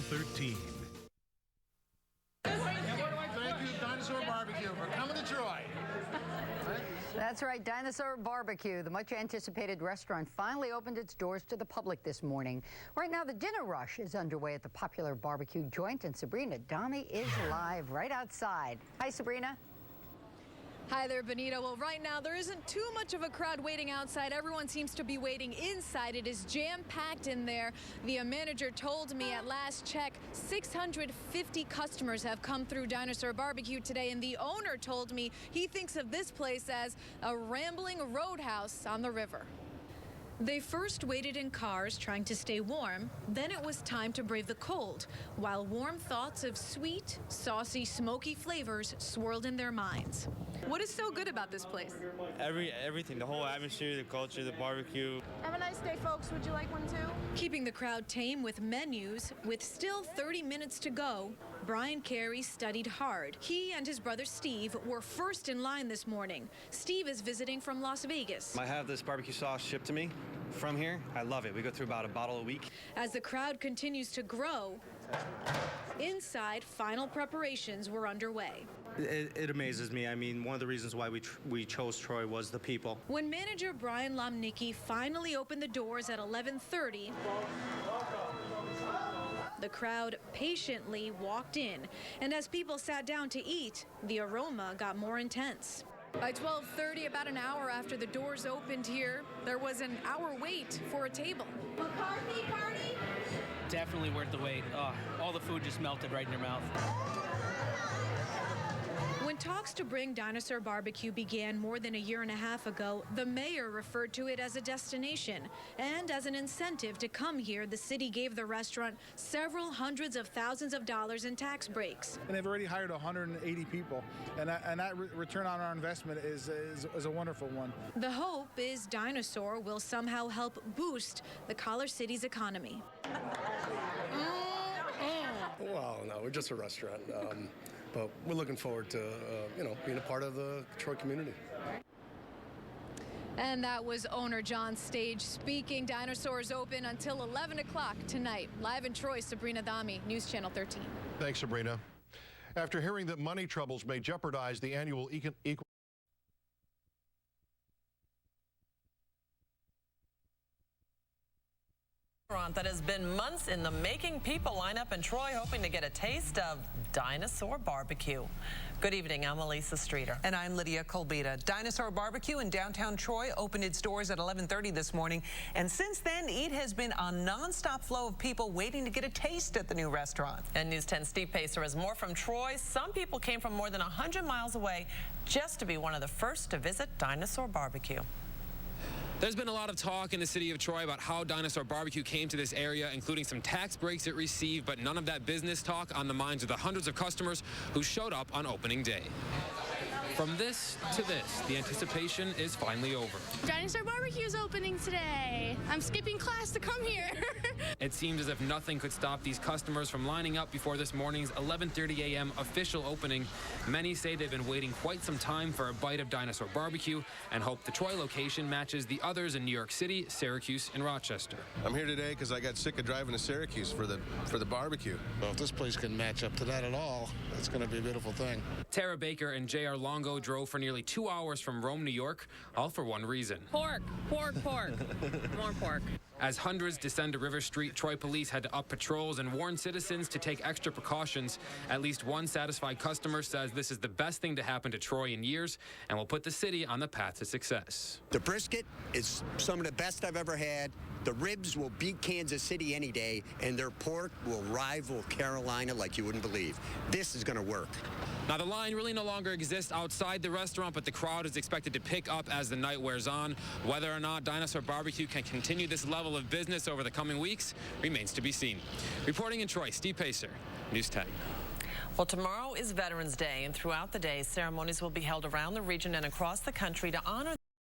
13. Thank you, Dinosaur BBQ, for coming to Troy. That's right, Dinosaur BBQ, the much-anticipated restaurant, finally opened its doors to the public this morning. Right now, the dinner rush is underway at the popular barbecue joint, and Sabrina Dami is live right outside. Hi, Sabrina. Hi there, Benita. Well, right now, there isn't too much of a crowd waiting outside. Everyone seems to be waiting inside. It is jam-packed in there. The manager told me at last check, 650 customers have come through Dinosaur BBQ today, and the owner told me he thinks of this place as a rambling roadhouse on the river. They first waited in cars trying to stay warm. Then it was time to brave the cold, while warm thoughts of sweet, saucy, smoky flavors swirled in their minds. What is so good about this place? Everything, the whole atmosphere, the culture, the barbecue. Have a nice day, folks. Would you like one too? Keeping the crowd tame with menus, with still 30 minutes to go, Brian Carey studied hard. He and his brother Steve were first in line this morning. Steve is visiting from Las Vegas. I have this barbecue sauce shipped to me from here. I love it. We go through about a bottle a week. As the crowd continues to grow, inside, final preparations were underway. It amazes me. I mean, one of the reasons why we chose Troy was the people. When manager Brian Lomnicki finally opened the doors at 11:30, the crowd patiently walked in, and as people sat down to eat, the aroma got more intense. By 12:30, about an hour after the doors opened here, there was an hour wait for a table. McCarthy party? Definitely worth the wait. All the food just melted right in your mouth. When talks to bring Dinosaur BBQ began more than a year and a half ago, the mayor referred to it as a destination. And as an incentive to come here, the city gave the restaurant several hundreds of thousands of dollars in tax breaks. And they've already hired 180 people. And that return on our investment is a wonderful one. The hope is Dinosaur will somehow help boost the Collar City's economy. Well, no, we're just a restaurant. But we're looking forward to, being a part of the Troy community. And that was owner John Stage speaking. Dinosaur is open until 11 o'clock tonight. Live in Troy, Sabrina Dami, News Channel 13. Thanks, Sabrina. After hearing that money troubles may jeopardize the annual that has been months in the making, people line up in Troy hoping to get a taste of Dinosaur BBQ. Good evening, I'm Elisa Streeter. And I'm Lydia Colbita. Dinosaur BBQ in downtown Troy opened its doors at 11:30 this morning. And since then, it has been a nonstop flow of people waiting to get a taste at the new restaurant. And News 10 Steve Pacer has more from Troy. Some people came from more than 100 miles away just to be one of the first to visit Dinosaur BBQ. There's been a lot of talk in the city of Troy about how Dinosaur BBQ came to this area, including some tax breaks it received, but none of that business talk on the minds of the hundreds of customers who showed up on opening day. From this to this, the anticipation is finally over. Dinosaur BBQ is opening today. I'm skipping class to come here. It seems as if nothing could stop these customers from lining up before this morning's 11:30 a.m. official opening. Many say they've been waiting quite some time for a bite of Dinosaur BBQ and hope the Troy location matches the others in New York City, Syracuse, and Rochester. I'm here today because I got sick of driving to Syracuse for the barbecue. Well, if this place can match up to that at all, it's going to be a beautiful thing. Tara Baker and J.R. Longo drove for nearly 2 hours from Rome, New York, all for one reason. Pork. More pork. As hundreds descend to River Street, Troy police had to up patrols and warn citizens to take extra precautions. At least one satisfied customer says this is the best thing to happen to Troy in years and will put the city on the path to success. The brisket is some of the best I've ever had. The ribs will beat Kansas City any day, and their pork will rival Carolina like you wouldn't believe. This is going to work. Now, the line really no longer exists outside the restaurant, but the crowd is expected to pick up as the night wears on. Whether or not Dinosaur BBQ can continue this level of business over the coming weeks remains to be seen. Reporting in Troy, Steve Pacer, News 10. Well, tomorrow is Veterans Day, and throughout the day, ceremonies will be held around the region and across the country to honor